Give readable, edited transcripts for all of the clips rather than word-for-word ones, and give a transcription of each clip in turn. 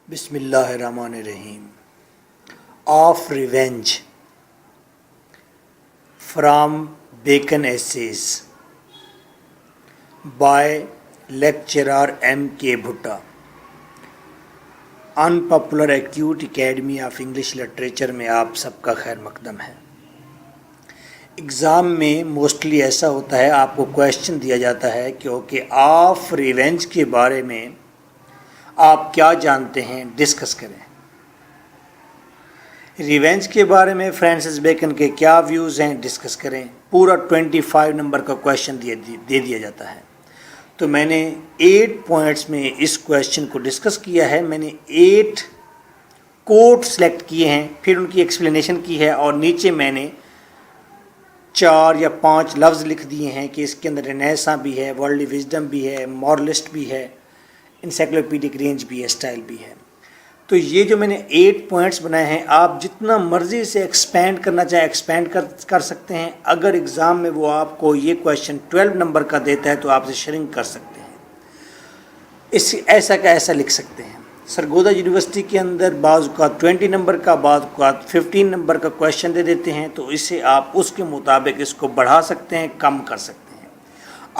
بسم اللہ الرحمن الرحیم. Of revenge from Bacon essays by lecturer M K Bhatta. In popular acute academy of English literature میں آپ سب کا خیر مقدم ہے. اگزام میں موسٹلی ایسا ہوتا ہے، آپ کو کویشچن دیا جاتا ہے کہ آف ریونج کے بارے میں آپ کیا جانتے ہیں، ڈسکس کریں. ریونج کے بارے میں فرانسس بیکن کے کیا ویوز ہیں، ڈسکس کریں. پورا 25 نمبر کا کویشچن دے دیا جاتا ہے. تو میں نے 8 پوائنٹس میں اس کویشچن کو ڈسکس کیا ہے. میں نے 8 کوٹ سلیکٹ کیے ہیں، پھر ان کی ایکسپلینیشن کی ہے، اور نیچے میں نے 4 یا 5 لفظ لکھ دیے ہیں کہ اس کے اندر رینیساں بھی ہے، ورلڈلی وزڈم بھی ہے، مورلسٹ بھی ہے، انسائکلوپیڈک رینج بھی ہے، اسٹائل بھی ہے. تو یہ جو میں نے 8 پوائنٹس بنائے ہیں، آپ جتنا مرضی سے ایکسپینڈ کرنا چاہیں ایکسپینڈ کر سکتے ہیں. اگر ایگزام میں وہ آپ کو یہ کویشچن 12 نمبر کا دیتا ہے تو آپ اسے شرنک کر سکتے ہیں. اس ایسا کا ایسا لکھ سکتے ہیں. سرگودا یونیورسٹی کے اندر بعض اوقات 20 نمبر کا، بعض اوقات 15 نمبر کا کویشچن دے دیتے ہیں، تو اسے آپ اس کے مطابق اس کو بڑھا سکتے ہیں، کم کر سکتے ہیں.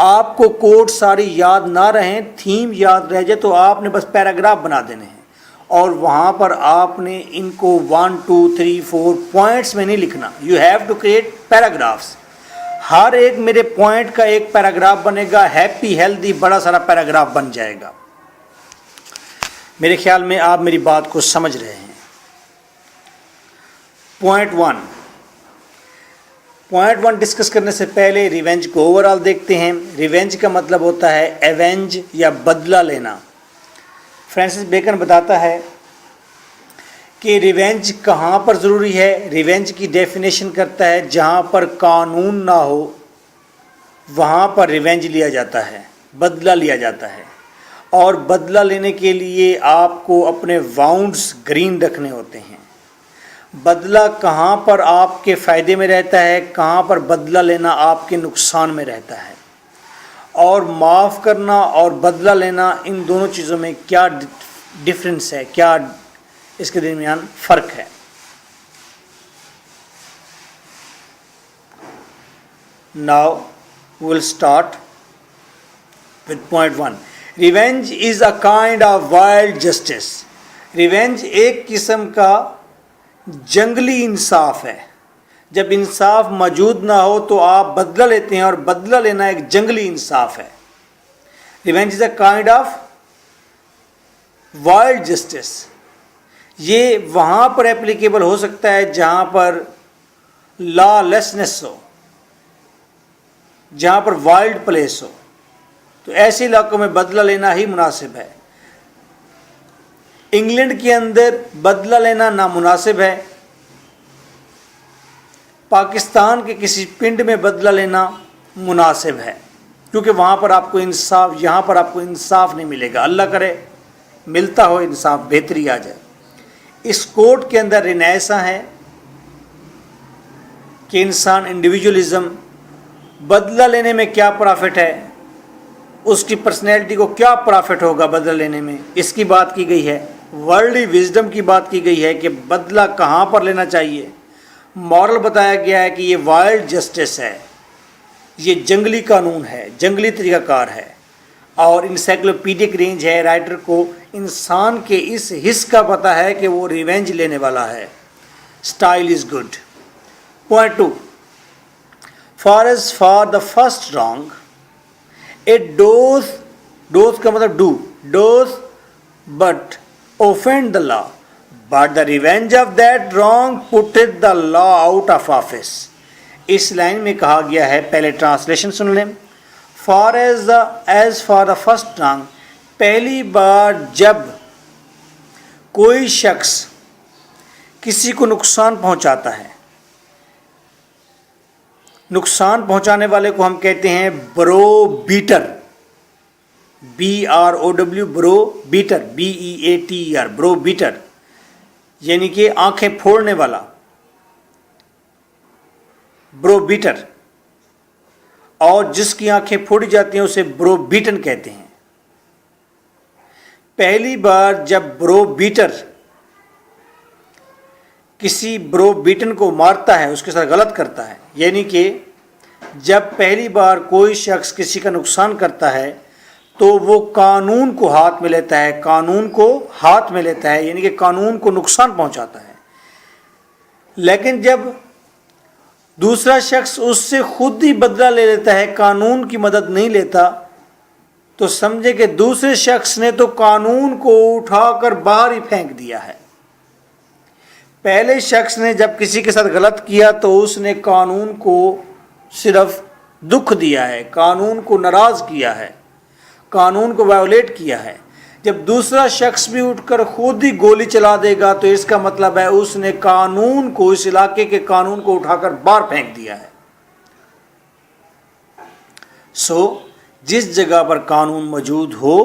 آپ کو کوٹ ساری یاد نہ رہیں، تھیم یاد رہ جائے تو آپ نے بس پیراگراف بنا دینے ہیں، اور وہاں پر آپ نے ان کو 1 2 3 4 پوائنٹس میں نہیں لکھنا. You have to create paragraphs. ہر ایک میرے پوائنٹ کا ایک پیراگراف بنے گا، ہیپی ہیلدی بڑا سارا پیراگراف بن جائے گا. میرے خیال میں آپ میری بات کو سمجھ رہے ہیں. پوائنٹ 1 ڈسکس کرنے سے پہلے ریونج کو اوور آل دیکھتے ہیں. ریونج کا مطلب ہوتا ہے ایونج یا بدلہ لینا. فرانسس بیکن بتاتا ہے کہ ریونج کہاں پر ضروری ہے. ریونج کی ڈیفینیشن کرتا ہے جہاں پر قانون نہ ہو وہاں پر ریونج لیا جاتا ہے، بدلہ لیا جاتا ہے. اور بدلہ لینے کے لیے آپ کو اپنے واؤنڈز گرین رکھنے ہوتے ہیں. بدلہ کہاں پر آپ کے فائدے میں رہتا ہے، کہاں پر بدلہ لینا آپ کے نقصان میں رہتا ہے. اور معاف کرنا اور بدلہ لینا، ان دونوں چیزوں میں کیا ڈفرینس ہے، کیا اس کے درمیان فرق ہے. Now we will start with point 1. Revenge is a kind of wild justice. Revenge ایک قسم کا جنگلی انصاف ہے. جب انصاف موجود نہ ہو تو آپ بدلہ لیتے ہیں، اور بدلہ لینا ایک جنگلی انصاف ہے. Revenge is a kind of wild justice. یہ وہاں پر اپلیکیبل ہو سکتا ہے جہاں پر لا لیسنس ہو، جہاں پر وائلڈ پلیس ہو. تو ایسے علاقوں میں بدلہ لینا ہی مناسب ہے. انگلینڈ کے اندر بدلہ لینا نامناسب ہے. پاکستان کے کسی پنڈ میں بدلہ لینا مناسب ہے، کیونکہ وہاں پر آپ کو انصاف، یہاں پر آپ کو انصاف نہیں ملے گا. اللہ کرے ملتا ہو انصاف، بہتری آ جائے. اس کوٹ کے اندر رینیساں ہے کہ انسان انڈیویجولزم، بدلہ لینے میں کیا پرافٹ ہے، اس کی پرسنالٹی کو کیا پرافٹ ہوگا بدلہ لینے میں، اس کی بات کی گئی ہے. ورلڈلی وزڈم کی بات کی گئی ہے کہ بدلہ کہاں پر لینا چاہیے. مورل بتایا گیا ہے کہ یہ وائلڈ جسٹس ہے، یہ جنگلی قانون ہے، جنگلی طریقہ کار ہے. اور انسائکلوپیڈک رینج ہے. رائٹر کو انسان کے اس حص کا پتہ ہے کہ وہ ریونج لینے والا ہے. Style is good. Point 2. For the first wrong it does کا مطلب does but offend the law, but the revenge of that wrong putteth the law out of office. اس لائن میں کہا گیا ہے، پہلے ٹرانسلیشن سن لیں. as for the first wrong، پہلی بار جب کوئی شخص کسی کو نقصان پہنچاتا ہے، نقصان پہنچانے والے کو ہم کہتے ہیں برو بیٹر. BROW برو بیٹر، BEATER برو بیٹر، یعنی کہ آنکھیں پھوڑنے والا، برو بیٹر. اور جس کی آنکھیں پھوڑی جاتی ہیں اسے برو بیٹن کہتے ہیں. پہلی بار جب برو بیٹر کسی برو بیٹن کو مارتا ہے، اس کے ساتھ غلط کرتا ہے، یعنی کہ جب پہلی بار کوئی شخص کسی کا نقصان کرتا ہے تو وہ قانون کو ہاتھ میں لیتا ہے، قانون کو ہاتھ میں لیتا ہے، یعنی کہ قانون کو نقصان پہنچاتا ہے۔ لیکن جب دوسرا شخص اس سے خود ہی بدلہ لے لیتا ہے، قانون کی مدد نہیں لیتا، تو سمجھے کہ دوسرے شخص نے تو قانون کو اٹھا کر باہر ہی پھینک دیا ہے۔ پہلے شخص نے جب کسی کے ساتھ غلط کیا تو اس نے قانون کو صرف دکھ دیا ہے، قانون کو ناراض کیا ہے، قانون کو وائولیٹ کیا ہے۔ جب دوسرا شخص بھی اٹھ کر خود ہی گولی چلا دے گا تو اس کا مطلب ہے اس نے قانون کو، اس علاقے کے قانون کو اٹھا کر باہر پھینک دیا ہے۔ جس جگہ پر قانون موجود ہو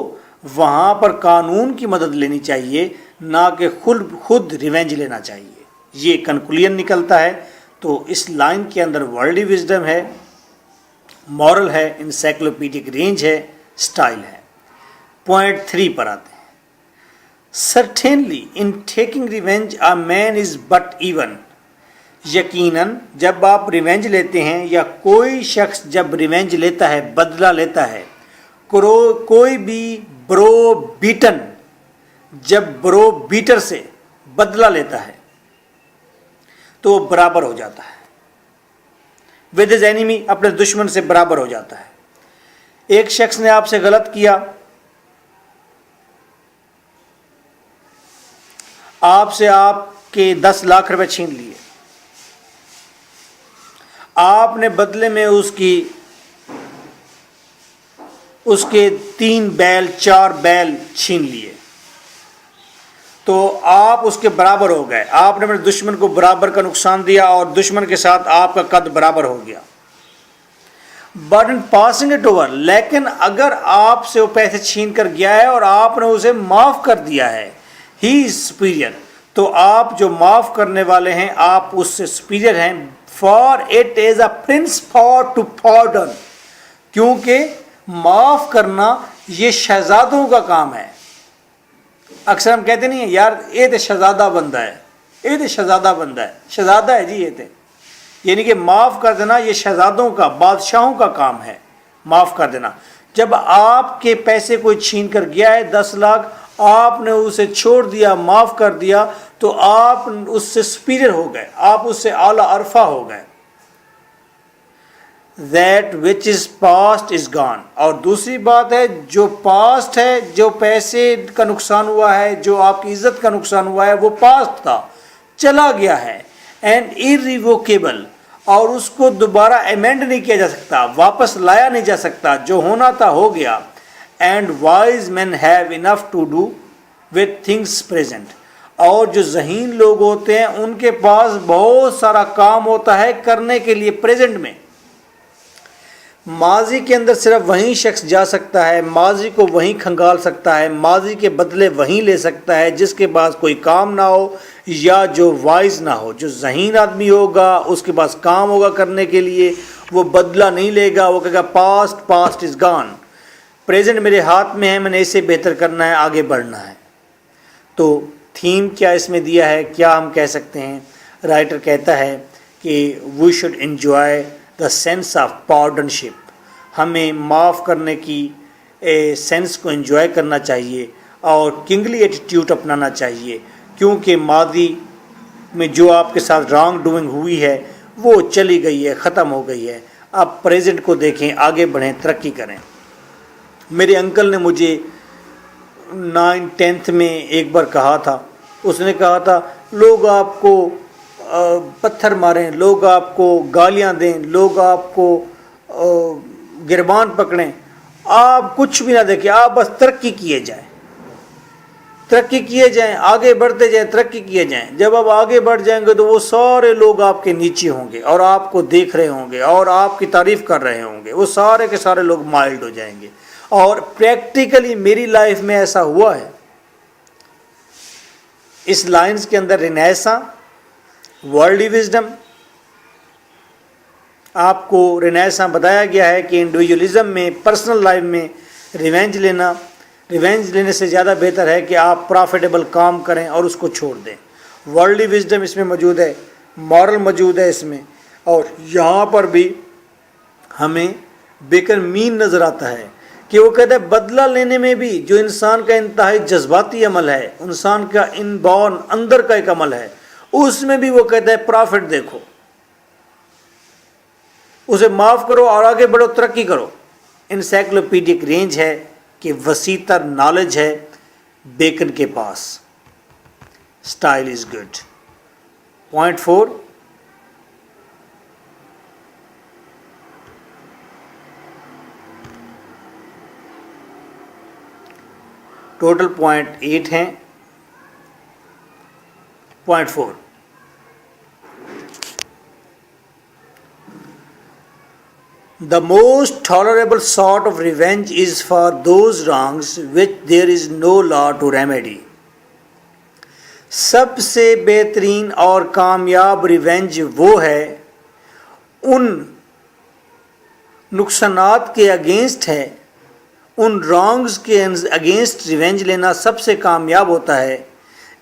وہاں پر قانون کی مدد لینی چاہیے، نہ کہ خود ریونج لینا چاہیے۔ یہ کنکلوژن نکلتا ہے۔ تو اس لائن کے اندر ورلڈلی وزڈم ہے، مورل ہے، انسائکلوپیڈک رینج ہے، سٹائل ہے۔ پوائنٹ 3 پر آتے ہیں۔ Certainly in taking revenge a man is but even۔ یقیناً جب آپ ریونج لیتے ہیں یا کوئی شخص جب ریونج لیتا ہے، بدلہ لیتا ہے، کوئی بھی برو بیٹن جب برو بیٹر سے بدلہ لیتا ہے تو وہ برابر ہو جاتا ہے، ود ہز اینیمی، اپنے دشمن سے برابر ہو جاتا ہے۔ ایک شخص نے آپ سے غلط کیا، آپ سے آپ کے 10 لاکھ روپے چھین لیے، آپ نے بدلے میں اس کے 3 بیل 4 بیل چھین لیے، تو آپ اس کے برابر ہو گئے۔ آپ نے اپنے دشمن کو برابر کا نقصان دیا اور دشمن کے ساتھ آپ کا قد برابر ہو گیا۔ But in passing it over, لیکن اگر آپ سے وہ پیسے چھین کر گیا ہے اور آپ نے اسے معاف کر دیا ہے، ہی از سپیریئر، تو آپ جو معاف کرنے والے ہیں آپ اس سے سپیریئر ہیں۔ For it is a prince for to pardon, کیونکہ معاف کرنا یہ شہزادوں کا کام ہے۔ اکثر ہم کہتے نہیں ہیں یار یہ تو شہزادہ بندہ ہے، یہ تو شہزادہ بندہ ہے، شہزادہ ہے جی یہ تو، یعنی کہ معاف کر دینا یہ شہزادوں کا، بادشاہوں کا کام ہے معاف کر دینا۔ جب آپ کے پیسے کوئی چھین کر گیا ہے 10 لاکھ، آپ نے اسے چھوڑ دیا، معاف کر دیا، تو آپ اس سے سپیریئر ہو گئے، آپ اس سے اعلیٰ عرفہ ہو گئے۔ That which is past is gone۔ اور دوسری بات ہے جو پاسٹ ہے، جو پیسے کا نقصان ہوا ہے، جو آپ کی عزت کا نقصان ہوا ہے، وہ پاسٹ تھا، چلا گیا ہے، اینڈ irrevocable، اور اس کو دوبارہ ایمینڈ نہیں کیا جا سکتا، واپس لایا نہیں جا سکتا، جو ہونا تھا ہو گیا۔ And wise men have enough to do with things present، اور جو ذہین لوگ ہوتے ہیں ان کے پاس بہت سارا کام ہوتا ہے کرنے کے لیے پریزنٹ میں۔ ماضی کے اندر صرف وہی شخص جا سکتا ہے، ماضی کو وہیں کھنگال سکتا ہے، ماضی کے بدلے وہیں لے سکتا ہے جس کے پاس کوئی کام نہ ہو یا جو وائز نہ ہو۔ جو ذہین آدمی ہوگا اس کے پاس کام ہوگا کرنے کے لیے، وہ بدلہ نہیں لے گا، وہ کہے گا پاسٹ از گان، پریزنٹ میرے ہاتھ میں ہے، میں نے اسے بہتر کرنا ہے، آگے بڑھنا ہے۔ تو تھیم کیا اس میں دیا ہے، کیا ہم کہہ سکتے ہیں؟ رائٹر کہتا ہے کہ we should enjoy the sense of pardonship, ہمیں معاف کرنے کی سینس کو انجوائے کرنا چاہیے اور کنگلی ایٹیٹیوڈ اپنانا چاہیے، کیونکہ ماضی میں جو آپ کے ساتھ رانگ ڈوئنگ ہوئی ہے وہ چلی گئی ہے، ختم ہو گئی ہے۔ اب پریزنٹ کو دیکھیں، آگے بڑھیں، ترقی کریں۔ میرے انکل نے مجھے 9th میں ایک بار کہا تھا، اس نے کہا تھا لوگ آپ کو پتھر ماریں، لوگ آپ کو گالیاں دیں، لوگ آپ کو گربان پکڑیں، آپ کچھ بھی نہ دیکھیں، آپ بس ترقی کیے جائیں، ترقی کیے جائیں، آگے بڑھتے جائیں، ترقی کیے جائیں۔ جب آپ آگے بڑھ جائیں گے تو وہ سارے لوگ آپ کے نیچے ہوں گے اور آپ کو دیکھ رہے ہوں گے اور آپ کی تعریف کر رہے ہوں گے، وہ سارے کے سارے لوگ مائلڈ ہو جائیں گے۔ اور پریکٹیکلی میری لائف میں ایسا ہوا ہے۔ اس لائنز کے اندر رینیساں، ورلڈلی وزڈم، آپ کو رینیساں بتایا گیا ہے کہ انڈیویجولزم میں، پرسنل لائف میں ریونج لینا، ریونج لینے سے زیادہ بہتر ہے کہ آپ پرافیٹیبل کام کریں اور اس کو چھوڑ دیں. ورلڈلی وزڈم اس میں موجود ہے, مورل موجود ہے اس میں, اور یہاں پر بھی ہمیں بیکن مین نظر آتا ہے کہ وہ کہتا ہے بدلہ لینے میں بھی جو انسان کا انتہائی جذباتی عمل ہے, انسان کا ان بورن اندر کا ایک عمل ہے, اس میں بھی وہ کہتا ہے پرافٹ دیکھو, اسے معاف کرو اور آگے بڑھو, ترقی کرو. انسائکلوپیڈک رینج ہے کہ وسیع تر نالج ہے بیکن کے پاس. Style is good. Point 4, total point 8 ہیں. Point 4, the most tolerable sort of revenge is for those wrongs which there is no law to remedy. سب سے بہترین اور کامیاب ریونج وہ ہے ان نقصانات کے اگینسٹ ہے, ان رانگز کے اگینسٹ ریونج لینا سب سے کامیاب ہوتا ہے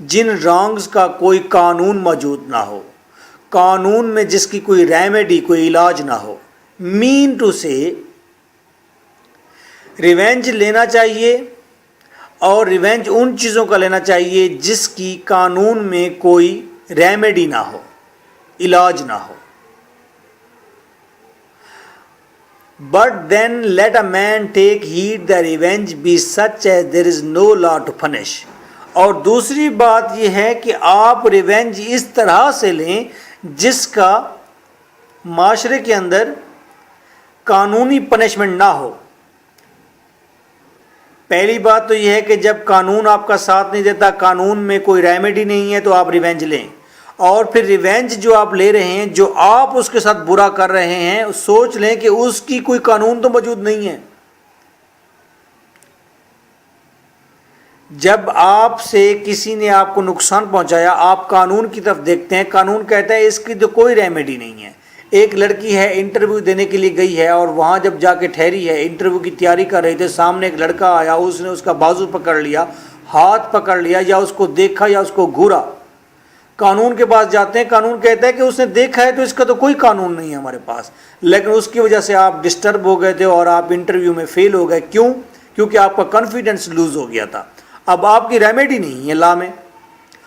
جن رانگز کا کوئی قانون موجود نہ ہو, قانون میں جس کی کوئی ریمیڈی, کوئی علاج نہ ہو. مین ٹو سے ریونج لینا چاہیے, اور ریونج ان چیزوں کا لینا چاہیے جس کی قانون میں کوئی ریمیڈی نہ ہو, علاج نہ ہو. But then let a man take heed the revenge be such as there is no law to punish. اور دوسری بات یہ ہے کہ آپ ریونج اس طرح سے لیں جس کا معاشرے کے اندر قانونی پنشمنٹ نہ ہو. پہلی بات تو یہ ہے کہ جب قانون آپ کا ساتھ نہیں دیتا, قانون میں کوئی ریمیڈی نہیں ہے, تو آپ ریونج لیں. اور پھر ریونج جو آپ لے رہے ہیں, جو آپ اس کے ساتھ برا کر رہے ہیں, سوچ لیں کہ اس کی کوئی قانون تو موجود نہیں ہے. جب آپ سے کسی نے آپ کو نقصان پہنچایا, آپ قانون کی طرف دیکھتے ہیں, قانون کہتا ہے اس کی تو کوئی ریمیڈی نہیں ہے. ایک لڑکی ہے, انٹرویو دینے کے لیے گئی ہے, اور وہاں جب جا کے ٹھہری ہے, انٹرویو کی تیاری کر رہی تھے, سامنے ایک لڑکا آیا, اس نے اس کا بازو پکڑ لیا, ہاتھ پکڑ لیا, یا اس کو دیکھا یا اس کو گھورا. قانون کے پاس جاتے ہیں, قانون کہتا ہے کہ اس نے دیکھا ہے تو اس کا تو کوئی قانون نہیں ہے ہمارے پاس, لیکن اس کی وجہ سے آپ ڈسٹرب ہو گئے تھے اور آپ انٹرویو میں فیل ہو گئے. کیوں؟ کیونکہ آپ کا کانفیڈنس لوز ہو گیا تھا. اب آپ کی ریمیڈی نہیں ہے لا میں,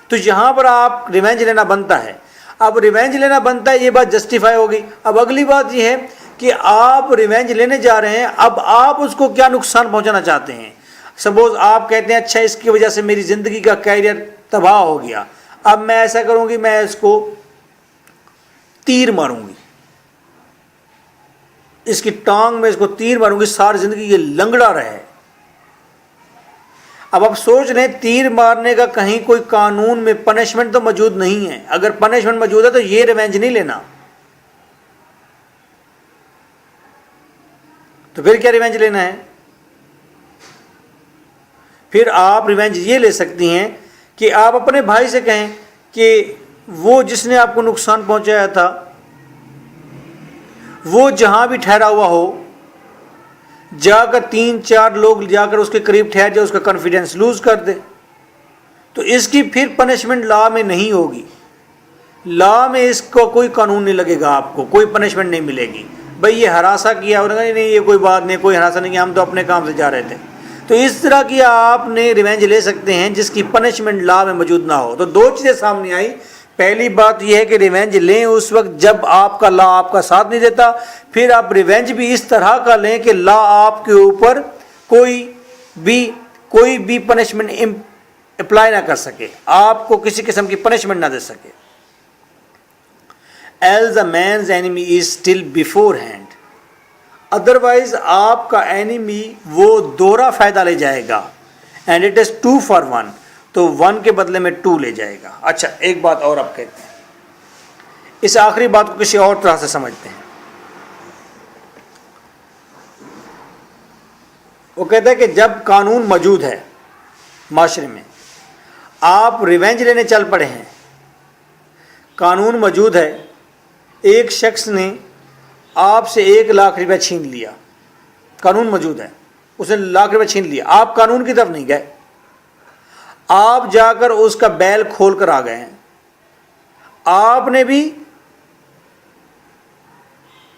تو یہاں پر آپ ریونج لینا بنتا ہے. اب ریونج لینا بنتا ہے, یہ بات جسٹیفائی ہوگی. اب اگلی بات یہ ہے کہ آپ ریونج لینے جا رہے ہیں, اب آپ اس کو کیا نقصان پہنچانا چاہتے ہیں. سپوز آپ کہتے ہیں اچھا اس کی وجہ سے میری زندگی کا کیریئر تباہ ہو گیا, اب میں ایسا کروں گی, میں اس کو تیر ماروں گی, اس کی ٹانگ میں اس کو تیر ماروں گی, ساری زندگی یہ لنگڑا رہے. اب آپ سوچ رہے ہیں تیر مارنے کا کہیں کوئی قانون میں پنشمنٹ تو موجود نہیں ہے. اگر پنشمنٹ موجود ہے تو یہ ریونج نہیں لینا. تو پھر کیا ریونج لینا ہے؟ پھر آپ ریونج یہ لے سکتی ہیں کہ آپ اپنے بھائی سے کہیں کہ وہ جس نے آپ کو نقصان پہنچایا تھا وہ جہاں بھی ٹھہرا ہوا ہو, جا کر 3-4 لوگ جا کر اس کے قریب ٹھہر جائے, اس کا کانفیڈنس لوز کر دے. تو اس کی پھر پنشمنٹ لا میں نہیں ہوگی. لا میں اس کو کوئی قانون نہیں لگے گا, آپ کو کوئی پنشمنٹ نہیں ملے گی. بھئی یہ ہراساں کیا, اور نہیں یہ کوئی بات نہیں, کوئی ہراساں نہیں کیا, ہم تو اپنے کام سے جا رہے تھے. تو اس طرح کی آپ نے ریونج لے سکتے ہیں جس کی پنشمنٹ لا میں موجود نہ ہو. تو 2 چیزیں سامنے آئی. پہلی بات یہ ہے کہ ریونج لیں اس وقت جب آپ کا لا آپ کا ساتھ نہیں دیتا. پھر آپ ریونج بھی اس طرح کا لیں کہ لا آپ کے اوپر کوئی بھی پنشمنٹ اپلائی نہ کر سکے, آپ کو کسی قسم کی پنشمنٹ نہ دے سکے. Else a man's enemy is still beforehand. Otherwise آپ کا اینیمی وہ دوہرا فائدہ لے جائے گا. اینڈ اٹ از 2 for 1, تو 1 کے بدلے میں 2 لے جائے گا. اچھا ایک بات اور آپ کہتے ہیں, اس آخری بات کو کسی اور طرح سے سمجھتے ہیں. وہ کہتا ہے کہ جب قانون موجود ہے معاشرے میں, آپ ریونج لینے چل پڑے ہیں, قانون موجود ہے, ایک شخص نے آپ سے 1 لاکھ روپے چھین لیا, قانون موجود ہے, اس نے ₹1,00,000 چھین لیا، آپ قانون کی طرف نہیں گئے، آپ جا کر اس کا بیل کھول کر آ گئے ہیں، آپ نے بھی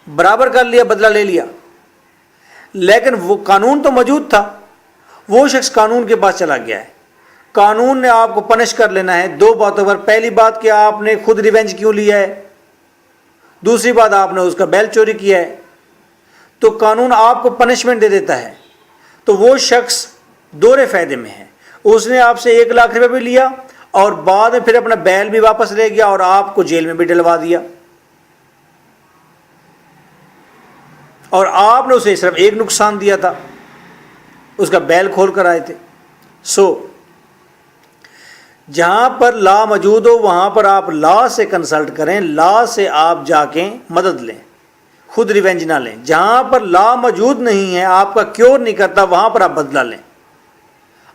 برابر کر لیا، بدلہ لے لیا، لیکن وہ قانون تو موجود تھا، وہ شخص قانون کے پاس چلا گیا ہے، قانون نے آپ کو پنش کر لینا ہے 2 باتوں پر۔ پہلی بات کہ آپ نے خود ریونج کیوں لیا ہے، دوسری بات آپ نے اس کا بیل چوری کیا ہے، تو قانون آپ کو پنشمنٹ دے دیتا ہے۔ تو وہ شخص دورے فائدے میں ہے، اس نے آپ سے ₹1,00,000 بھی لیا اور بعد میں پھر اپنا بیل بھی واپس لے گیا اور آپ کو جیل میں بھی ڈلوا دیا، اور آپ نے اسے صرف ایک نقصان دیا تھا، اس کا بیل کھول کر آئے تھے۔ جہاں پر لا موجود ہو وہاں پر آپ لا سے کنسلٹ کریں، لا سے آپ جا کے مدد لیں، خود ریونج نہ لیں۔ جہاں پر لا موجود نہیں ہے، آپ کا کیور نہیں کرتا، وہاں پر آپ بدلہ لیں۔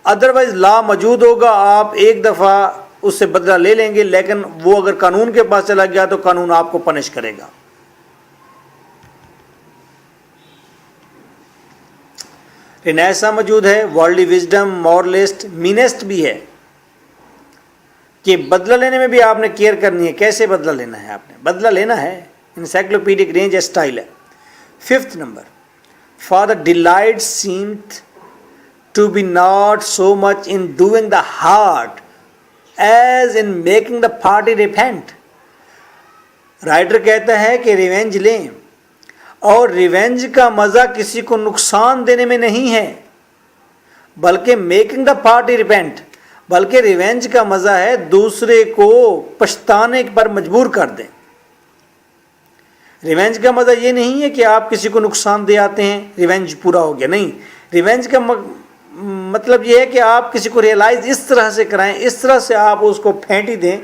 ادروائز لا موجود ہوگا، آپ ایک دفعہ اس سے بدلہ لے لیں گے، لیکن وہ اگر قانون کے پاس چلا گیا تو قانون آپ کو پنش کرے گا۔ لیکن ایسا موجود ہے، ورلڈلی وزڈم، مورلسٹ، مینسٹ بھی ہے کہ بدلہ لینے میں بھی آپ نے کیئر کرنی ہے، کیسے بدلہ لینا ہے، آپ نے بدلہ لینا ہے، انسائکلوپیڈک رینج ہے، اسٹائل ہے۔ 5th نمبر، for the delight seemed to be not so much in doing the hurt as in making the party repent. Writer کہتا ہے کہ ریونج لیں، اور ریونج کا مزہ کسی کو نقصان دینے میں نہیں ہے، بلکہ میکنگ دا پارٹی ریپینٹ، بلکہ ریونج کا مزہ ہے دوسرے کو پچھتانے پر مجبور کر دیں۔ ریونج کا مزہ یہ نہیں ہے کہ آپ کسی کو نقصان دے آتے ہیں، ریونج پورا ہو گیا، نہیں، ریونج کا مطلب یہ ہے کہ آپ کسی کو ریئلائز اس طرح سے کرائیں، اس طرح سے آپ اس کو پھینٹی دیں،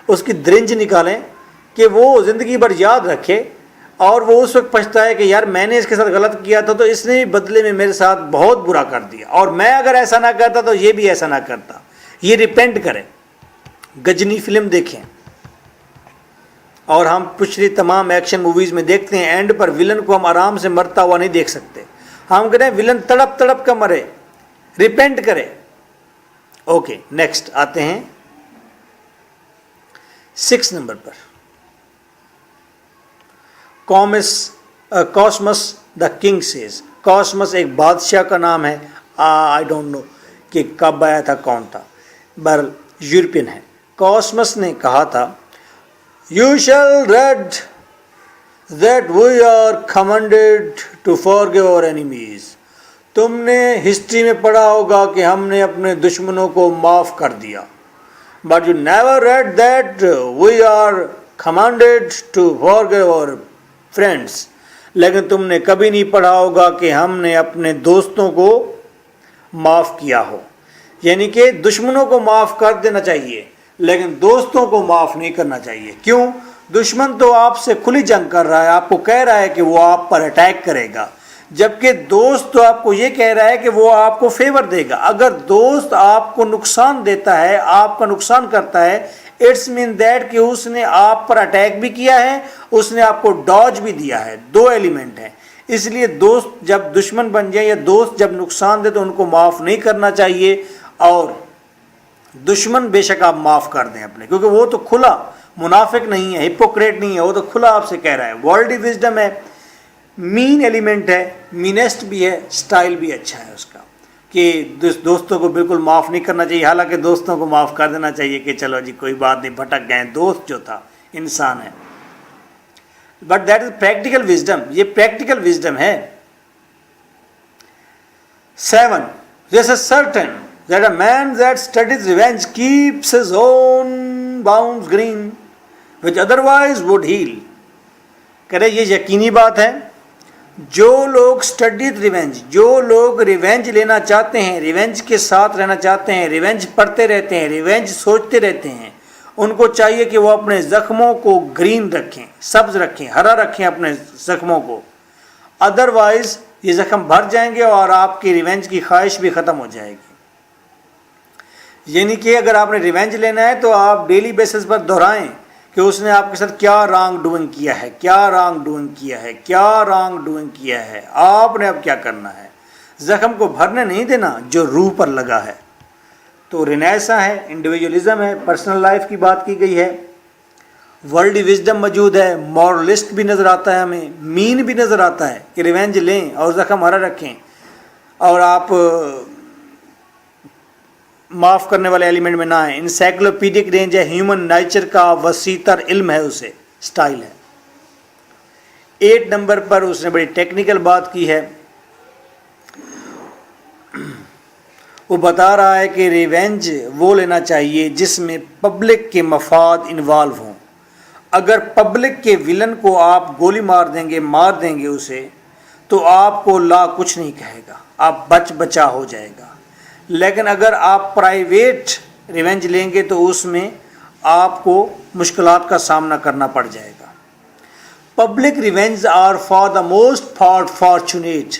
اس کی درنج نکالیں کہ وہ زندگی بھر یاد رکھے، اور وہ اس وقت پچھتائے کہ یار میں نے اس کے ساتھ غلط کیا تھا تو اس نے بھی بدلے میں میرے ساتھ بہت برا کر دیا، اور میں اگر ایسا نہ کرتا تو یہ بھی ایسا نہ کرتا۔ یہ ریپینٹ کرے۔ گجنی فلم دیکھیں، اور ہم پچھلی تمام ایکشن موویز میں دیکھتے ہیں اینڈ پر ولن کو ہم آرام سے مرتا ہوا نہیں دیکھ سکتے، ہم کہتے ہیں ولن تڑپ تڑپ کا مرے، ریپینٹ کرے۔ اوکے، نیکسٹ آتے ہیں 6 نمبر پر، Cosmus the king says. Cosmus ایک بادشاہ کا نام ہے، آئی ڈونٹ نو کہ کب آیا تھا، کون تھا، بہرحال یورپین ہے۔ کاسمس نے کہا تھا You shall read that we are commanded to forgive our enemies۔ تم نے ہسٹری میں پڑھا ہوگا کہ ہم نے اپنے دشمنوں کو معاف کر دیا، but you never read that we are commanded to forgive our friends۔ لیکن تم نے کبھی نہیں پڑھا ہوگا کہ ہم نے اپنے دوستوں کو معاف کیا ہو، یعنی کہ دشمنوں کو معاف کر دینا چاہیے لیکن دوستوں کو معاف نہیں کرنا چاہیے۔ کیوں؟ دشمن تو آپ سے کھلی جنگ کر رہا ہے، آپ کو کہہ رہا ہے کہ وہ آپ پر اٹیک کرے گا، جبکہ دوست تو آپ کو یہ کہہ رہا ہے کہ وہ آپ کو فیور دے گا۔ اگر دوست آپ کو نقصان دیتا ہے، آپ کا نقصان کرتا ہے، اٹس مین دیٹ کہ اس نے آپ پر اٹیک بھی کیا ہے، اس نے آپ کو ڈاج بھی دیا ہے، 2 ایلیمنٹ ہیں۔ اس لیے دوست جب دشمن بن جائے یا دوست جب نقصان دے تو ان کو معاف نہیں کرنا چاہیے، اور دشمن بے شک آپ معاف کر دیں اپنے، کیونکہ وہ تو کھلا منافق نہیں ہے، ہپوکریٹ نہیں ہے، وہ تو کھلا آپ سے کہہ رہا ہے۔ ورلڈلی وزڈم ہے، مین ایلیمنٹ ہے، مینسٹ بھی ہے، سٹائل بھی اچھا ہے اس کا، کہ دوستوں کو بالکل معاف نہیں کرنا چاہیے، حالانکہ دوستوں کو معاف کر دینا چاہیے کہ چلو جی کوئی بات نہیں، بھٹک گئے، دوست جو تھا انسان ہے، but that is practical wisdom, یہ پریکٹیکل وزڈم ہے۔ 7 There's a certain that a man that studies revenge keeps his own bounds green which otherwise would heal۔ کرے یہ یقینی بات ہے، جو لوگ اسٹڈیڈ ریونج، جو لوگ ریونج لینا چاہتے ہیں، ریونج کے ساتھ رہنا چاہتے ہیں، ریونج پڑھتے رہتے ہیں، ریونج سوچتے رہتے ہیں، ان کو چاہیے کہ وہ اپنے زخموں کو گرین رکھیں، سبز رکھیں، ہرا رکھیں اپنے زخموں کو، ادروائز یہ زخم بھر جائیں گے اور آپ کی ریونج کی خواہش بھی ختم ہو جائے گی۔ یعنی کہ اگر آپ نے ریونج لینا ہے تو آپ ڈیلی بیسس پر دہرائیں کہ اس نے آپ کے ساتھ کیا رانگ ڈوئنگ کیا ہے، کیا رانگ ڈوئنگ کیا ہے، کیا رانگ ڈوئنگ کیا ہے، آپ نے اب کیا کرنا ہے۔ زخم کو بھرنے نہیں دینا جو روح پر لگا ہے. تو رینیسا ہے, انڈیویجولزم ہے, پرسنل لائف کی بات کی گئی ہے, ورلڈ وزڈم موجود ہے, مورلسٹ بھی نظر آتا ہے ہمیں, مین بھی نظر آتا ہے کہ ریونج لیں اور زخم ہرا رکھیں, اور آپ معاف کرنے والے ایلیمنٹ میں نہ آئیں. انسائکلوپیڈک رینج ہے, ہیومن نیچر کا وسیع تر علم ہے, اسے سٹائل ہے. 8 نمبر پر اس نے بڑی ٹیکنیکل بات کی ہے. وہ بتا رہا ہے کہ ریونج وہ لینا چاہیے جس میں پبلک کے مفاد انوالو ہوں. اگر پبلک کے ولن کو آپ گولی مار دیں گے اسے, تو آپ کو لا کچھ نہیں کہے گا, آپ بچا ہو جائے گا. لیکن اگر آپ پرائیویٹ ریونج لیں گے تو اس میں آپ کو مشکلات کا سامنا کرنا پڑ جائے گا. Public revenge are for the most fortunate.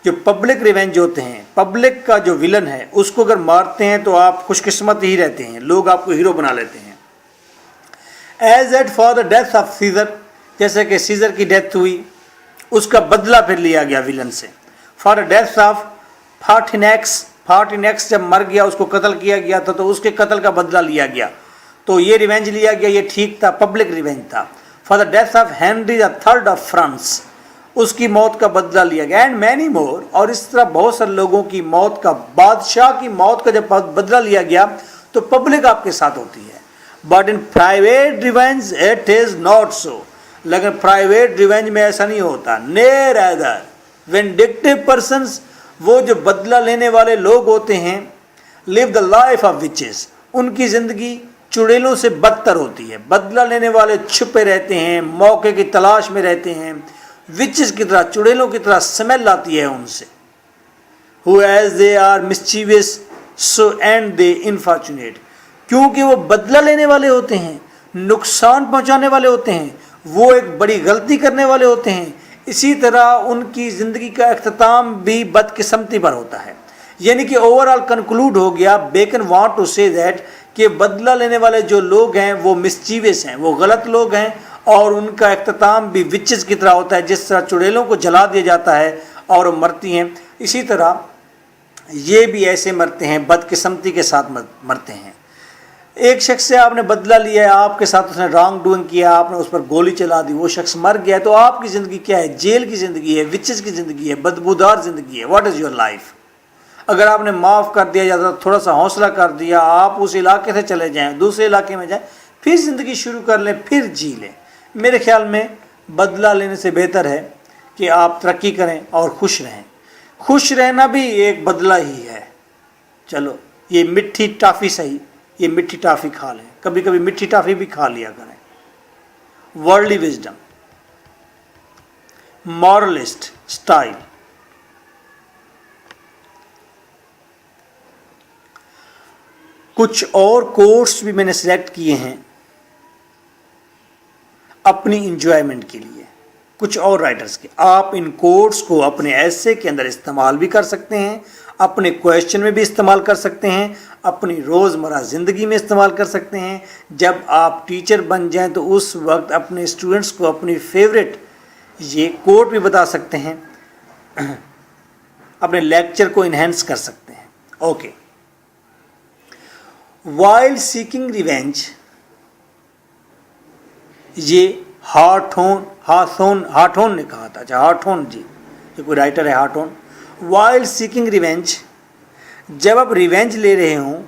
جو پبلک ریونج ہوتے ہیں, پبلک کا جو ولن ہے اس کو اگر مارتے ہیں تو آپ خوش قسمت ہی رہتے ہیں, لوگ آپ کو ہیرو بنا لیتے ہیں. As that for the death of Caesar, جیسے کہ سیزر کی ڈیتھ ہوئی, اس کا بدلہ پھر لیا گیا ولن سے. فار دا ڈیتھ آف فارٹینیکس جب مر گیا, اس کو قتل کیا گیا تھا, تو اس کے قتل کا بدلہ لیا گیا, تو یہ ریونج لیا گیا, یہ ٹھیک تھا, پبلک ریونج تھا. For the death of Henry the third of France, اس کی موت کا بدلہ لیا گیا. اینڈ مینی مور, اور اس طرح بہت سارے لوگوں کی موت کا, بادشاہ کی موت کا جب بدلہ لیا گیا تو پبلک آپ کے ساتھ ہوتی ہے. But in private revenge it is not so. لیکن پرائیویٹ ریونج میں ایسا نہیں ہوتا. نیر ایدر وینڈکٹیو پرسنز, وہ جو بدلہ لینے والے لوگ ہوتے ہیں, لیو دا لائف آف وچز, ان کی زندگی چڑیلوں سے بدتر ہوتی ہے. بدلہ لینے والے چھپے رہتے ہیں, موقع کی تلاش میں رہتے ہیں, وچز کی طرح, چڑیلوں کی طرح سمیل آتی ہے ان سے. who as they are mischievous so and they unfortunate, کیونکہ وہ بدلہ لینے والے ہوتے ہیں, نقصان پہنچانے والے ہوتے ہیں, وہ ایک بڑی غلطی کرنے والے ہوتے ہیں, اسی طرح ان کی زندگی کا اختتام بھی بدقسمتی پر ہوتا ہے. یعنی کہ اوور آل کنکلوڈ ہو گیا, بیکن وانٹ ٹو سے دیٹ کہ بدلہ لینے والے جو لوگ ہیں وہ مسچیویس ہیں, وہ غلط لوگ ہیں, اور ان کا اختتام بھی وچز کی طرح ہوتا ہے. جس طرح چڑیلوں کو جلا دیا جاتا ہے اور وہ مرتی ہیں, اسی طرح یہ بھی ایسے مرتے ہیں, بدقسمتی کے ساتھ مرتے ہیں. ایک شخص سے آپ نے بدلہ لیا ہے, آپ کے ساتھ اس نے رانگ ڈوئنگ کیا, آپ نے اس پر گولی چلا دی, وہ شخص مر گیا, تو آپ کی زندگی کیا ہے؟ جیل کی زندگی ہے, وچز کی زندگی ہے, بدبودار زندگی ہے. What is your life? اگر آپ نے معاف کر دیا یا تھوڑا سا حوصلہ کر دیا, آپ اس علاقے سے چلے جائیں, دوسرے علاقے میں جائیں, پھر زندگی شروع کر لیں, پھر جی لیں. میرے خیال میں بدلہ لینے سے بہتر ہے کہ آپ ترقی کریں اور خوش رہیں. خوش رہنا بھی ایک بدلہ ہی ہے. چلو یہ مٹھی ٹافی صحیح, یہ مٹھی ٹافی کھا لیں, کبھی کبھی مٹھی ٹافی بھی کھا لیا کریں. Worldly wisdom, moralist style. کچھ اور کورس بھی میں نے سلیکٹ کیے ہیں اپنی انجوائمنٹ کے لیے, کچھ اور رائٹرز کے. آپ ان کورس کو اپنے ایسے کے اندر استعمال بھی کر سکتے ہیں, اپنے کویشچن میں بھی استعمال کر سکتے ہیں, اپنی روزمرہ زندگی میں استعمال کر سکتے ہیں. جب آپ ٹیچر بن جائیں تو اس وقت اپنے اسٹوڈنٹس کو اپنی فیوریٹ یہ کوٹ بھی بتا سکتے ہیں, اپنے لیکچر کو انہینس کر سکتے ہیں. اوکے. وائل سیکنگ ریونج, یہ ہارٹون نے کہا تھا. اچھا ہارٹون جی, یہ کوئی رائٹر ہے ہارٹون. وائل سیکنگ ریونج, جب آپ ریونج لے رہے ہوں,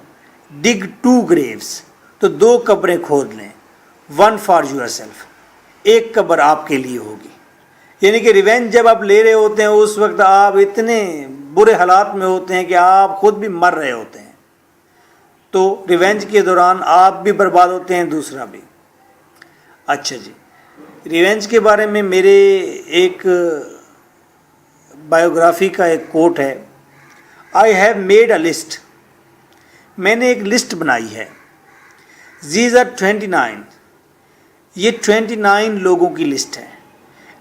ڈگ 2 گریوز, تو 2 قبریں کھود لیں. 1 فار یور سیلف, ایک قبر آپ کے لیے ہوگی. یعنی کہ ریونج جب آپ لے رہے ہوتے ہیں اس وقت آپ اتنے برے حالات میں ہوتے ہیں کہ آپ خود بھی مر رہے ہوتے ہیں, تو ریونج کے دوران آپ بھی برباد ہوتے ہیں, دوسرا بھی. اچھا جی, ریونج کے بارے میں میرے ایک بایوگرافی کا ایک کوٹ ہے. I have made a list, میں نے ایک لسٹ بنائی ہے. These are 29, یہ 29 لوگوں کی لسٹ ہے.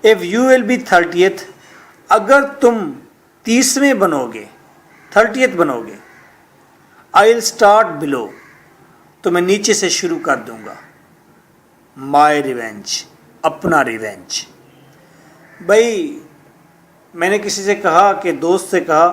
If you will be 30th, اگر تم 30ویں بنو گے, 30th بنو گے, I'll start below, تو میں نیچے سے شروع کر دوں گا. My revenge, اپنا ریونج. بھائی میں نے کسی سے کہا کہ دوست سے کہا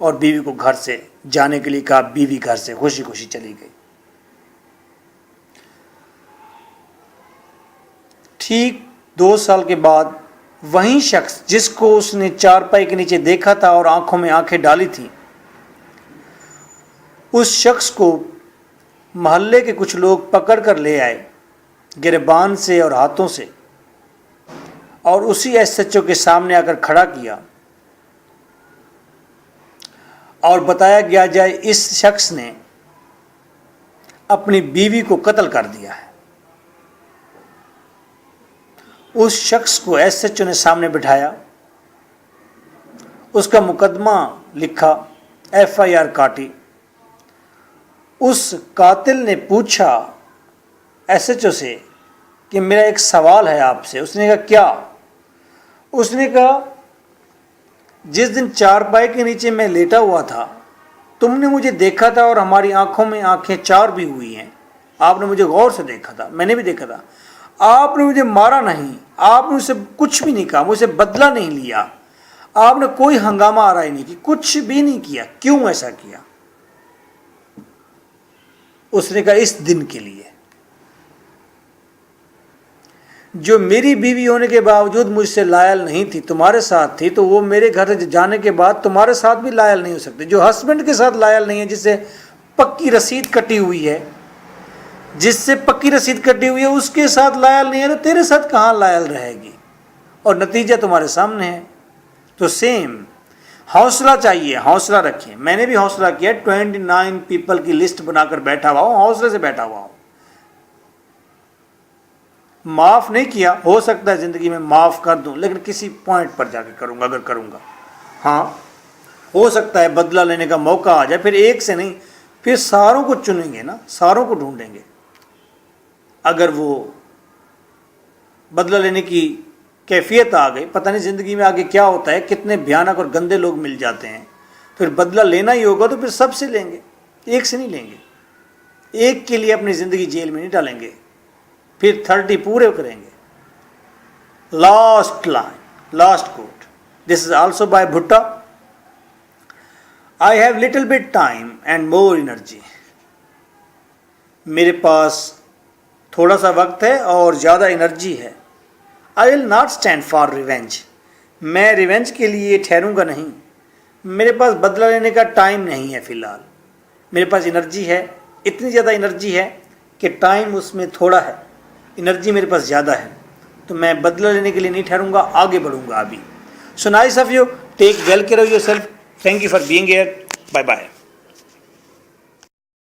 اور بیوی کو گھر سے جانے کے لیے کہا. بیوی گھر سے خوشی خوشی چلی گئی. ٹھیک 2 سال کے بعد وہی شخص جس کو اس نے چارپائی کے نیچے دیکھا تھا اور آنکھوں میں آنکھیں ڈالی تھی، اس شخص کو محلے کے کچھ لوگ پکڑ کر لے آئے گریبان سے اور ہاتھوں سے، اور اسی ایس ایچ او کے سامنے آ کر کھڑا کیا اور بتایا گیا جائے اس شخص نے اپنی بیوی کو قتل کر دیا ہے. اس شخص کو ایس ایچ او نے سامنے بٹھایا، اس کا مقدمہ لکھا، FIR کاٹی. اس قاتل نے پوچھا ایس ایچ او سے کہ میرا ایک سوال ہے آپ سے. اس نے کہا کیا؟ اس نے کہا جس دن چارپائی کے نیچے میں لیٹا ہوا تھا تم نے مجھے دیکھا تھا اور ہماری آنکھوں میں آنکھیں چار بھی ہوئی ہیں. آپ نے مجھے غور سے دیکھا تھا، میں نے بھی دیکھا تھا. آپ نے مجھے مارا نہیں، آپ نے مجھ سے کچھ بھی نہیں کہا، مجھ سے بدلہ نہیں لیا، آپ نے کوئی ہنگامہ آرائی نہیں کی، کچھ بھی نہیں کیا. کیوں ایسا کیا؟ اس نے کہا اس دن کے لیے. جو میری بیوی ہونے کے باوجود مجھ سے لائل نہیں تھی، تمہارے ساتھ تھی، تو وہ میرے گھر سے جانے کے بعد تمہارے ساتھ بھی لائل نہیں ہو سکتے. جو ہسبینڈ کے ساتھ لائل نہیں ہے، جس سے پکی رسید کٹی ہوئی ہے، اس کے ساتھ لائل نہیں ہے، تو تیرے ساتھ کہاں لائل رہے گی؟ اور نتیجہ تمہارے سامنے ہے. تو سیم حوصلہ چاہیے، حوصلہ رکھیں. میں نے بھی حوصلہ کیا، 29 پیپل کی لسٹ بنا کر بیٹھا ہوا ہوں، حوصلے سے بیٹھا ہوا ہوں. معاف نہیں کیا، ہو سکتا ہے زندگی میں معاف کر دوں، لیکن کسی پوائنٹ پر جا کے کروں گا اگر کروں گا. ہاں ہو سکتا ہے بدلہ لینے کا موقع آ جائے، پھر ایک سے نہیں، پھر ساروں کو چنیں گے نا، ساروں کو ڈھونڈیں گے. اگر وہ بدلہ لینے کی کیفیت آ گئی، پتہ نہیں زندگی میں آگے کیا ہوتا ہے، کتنے بھیانک اور گندے لوگ مل جاتے ہیں. پھر بدلہ لینا ہی ہوگا تو پھر سب سے لیں گے، ایک سے نہیں لیں گے. ایک کے لیے اپنی زندگی جیل میں نہیں ڈالیں گے، پھر 30 پورے کریں گے. Last line, last quote. This is also by بھٹا. I have little bit time and more energy. میرے پاس تھوڑا سا وقت ہے اور زیادہ انرجی ہے. I will not stand for revenge. میں ریونج کے لیے ٹھہروں گا نہیں. میرے پاس بدلہ لینے کا ٹائم نہیں ہے فی الحال. میرے پاس انرجی ہے، اتنی زیادہ انرجی ہے کہ ٹائم اس میں تھوڑا ہے. انرجی میرے پاس زیادہ ہے، تو میں بدلہ لینے کے لیے نہیں ٹھہروں گا، آگے بڑھوں گا ابھی. So nice of you. Take well care of yourself. Thank you for being here. Bye bye.